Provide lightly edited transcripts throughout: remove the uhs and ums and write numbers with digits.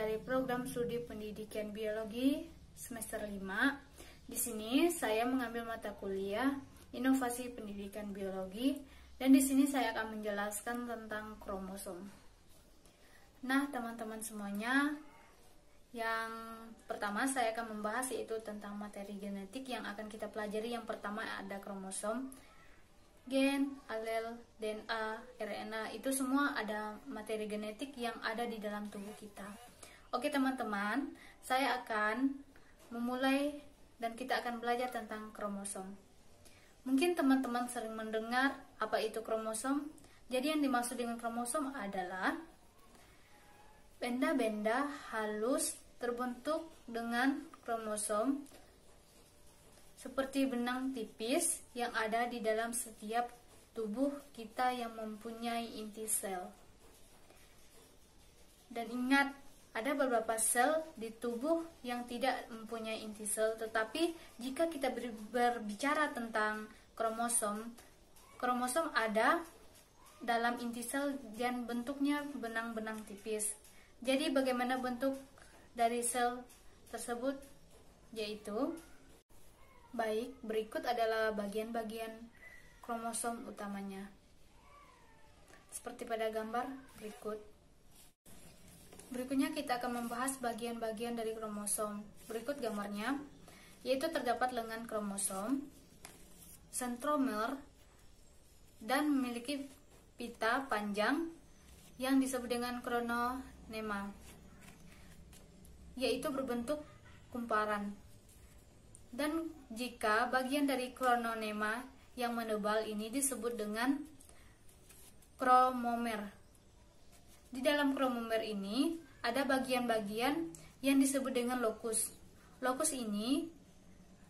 dari program studi pendidikan biologi semester 5. Di sini saya mengambil mata kuliah inovasi pendidikan biologi dan di sini saya akan menjelaskan tentang kromosom. Nah, teman-teman semuanya, yang pertama saya akan membahas yaitu tentang materi genetik yang akan kita pelajari. Yang pertama ada kromosom, gen, alel, DNA, RNA, itu semua ada materi genetik yang ada di dalam tubuh kita. Oke teman-teman, saya akan memulai dan kita akan belajar tentang kromosom. Mungkin teman-teman sering mendengar apa itu kromosom. Jadi yang dimaksud dengan kromosom adalah benda-benda halus terbentuk dengan kromosom seperti benang tipis yang ada di dalam setiap tubuh kita yang mempunyai inti sel. Dan ingat, ada beberapa sel di tubuh yang tidak mempunyai inti sel, tetapi jika kita berbicara tentang kromosom, kromosom ada dalam inti sel dan bentuknya benang-benang tipis. Jadi bagaimana bentuk dari sel tersebut? Yaitu baik, berikut adalah bagian-bagian kromosom utamanya. Seperti pada gambar berikut. Berikutnya kita akan membahas bagian-bagian dari kromosom. Berikut gambarnya, yaitu terdapat lengan kromosom, sentromer, dan memiliki pita panjang yang disebut dengan krononema, yaitu berbentuk kumparan. Dan jika bagian dari krononema yang menebal ini disebut dengan kromomer. Di dalam kromomer ini ada bagian-bagian yang disebut dengan lokus. Lokus ini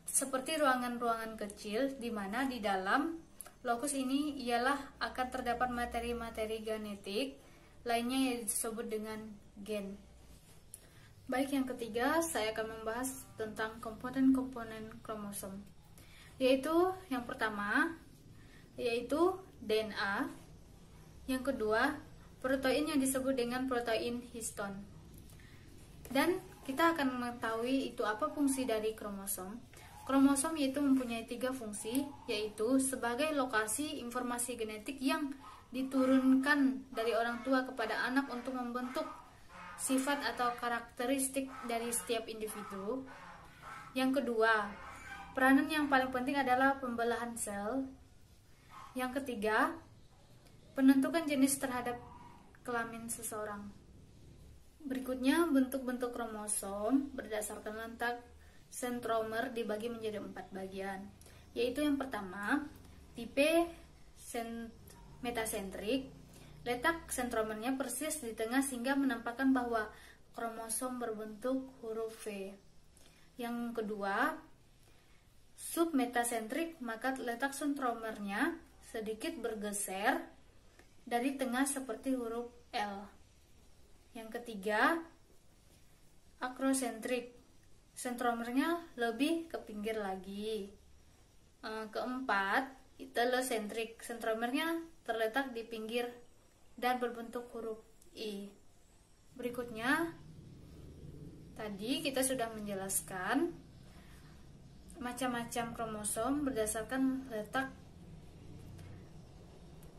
seperti ruangan-ruangan kecil di mana di dalam lokus ini ialah akan terdapat materi-materi genetik lainnya yang disebut dengan gen. Baik, yang ketiga saya akan membahas tentang komponen-komponen kromosom, yaitu yang pertama yaitu DNA, yang kedua protein yang disebut dengan protein histon. Dan kita akan mengetahui itu apa fungsi dari kromosom. Kromosom yaitu mempunyai 3 fungsi, yaitu sebagai lokasi informasi genetik yang diturunkan dari orang tua kepada anak untuk membentuk sifat atau karakteristik dari setiap individu. Yang kedua, peranan yang paling penting adalah pembelahan sel. Yang ketiga, penentukan jenis terhadap kelamin seseorang. Berikutnya, bentuk-bentuk kromosom berdasarkan letak sentromer dibagi menjadi 4 bagian, yaitu yang pertama, tipe metasentrik. Letak sentromernya persis di tengah sehingga menampakkan bahwa kromosom berbentuk huruf V. Yang kedua, submetasentrik, maka letak sentromernya sedikit bergeser dari tengah seperti huruf L. Yang ketiga, akrosentrik, sentromernya lebih ke pinggir lagi. Keempat, telosentrik, sentromernya terletak di pinggir dan berbentuk huruf I. Berikutnya, tadi kita sudah menjelaskan macam-macam kromosom berdasarkan letak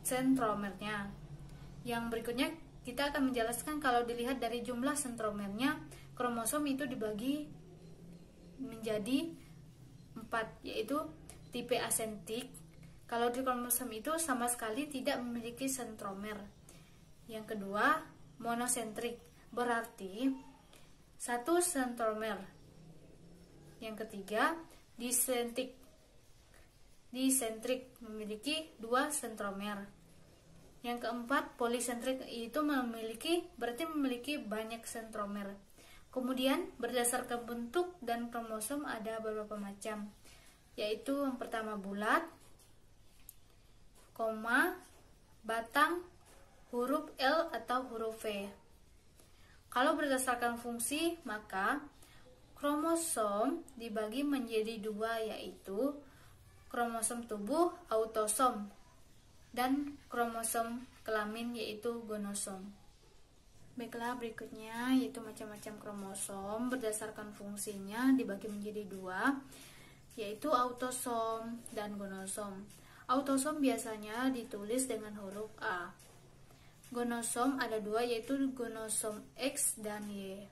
sentromernya. Yang berikutnya kita akan menjelaskan kalau dilihat dari jumlah sentromernya, kromosom itu dibagi menjadi 4, yaitu tipe asentik. Kalau di kromosom itu sama sekali tidak memiliki sentromer. Yang kedua, monosentrik, berarti 1 sentromer. Yang ketiga, disentrik, memiliki 2 sentromer. Yang keempat, polisentrik, itu berarti memiliki banyak sentromer. Kemudian berdasarkan bentuk dan kromosom ada beberapa macam, yaitu yang pertama bulat, koma, batang, huruf L atau huruf V. Kalau berdasarkan fungsi, maka kromosom dibagi menjadi 2, yaitu kromosom tubuh autosom dan kromosom kelamin yaitu gonosom. Baiklah, berikutnya yaitu macam-macam kromosom berdasarkan fungsinya dibagi menjadi dua, yaitu autosom dan gonosom. Autosom biasanya ditulis dengan huruf A. Gonosom ada dua, yaitu gonosom X dan Y.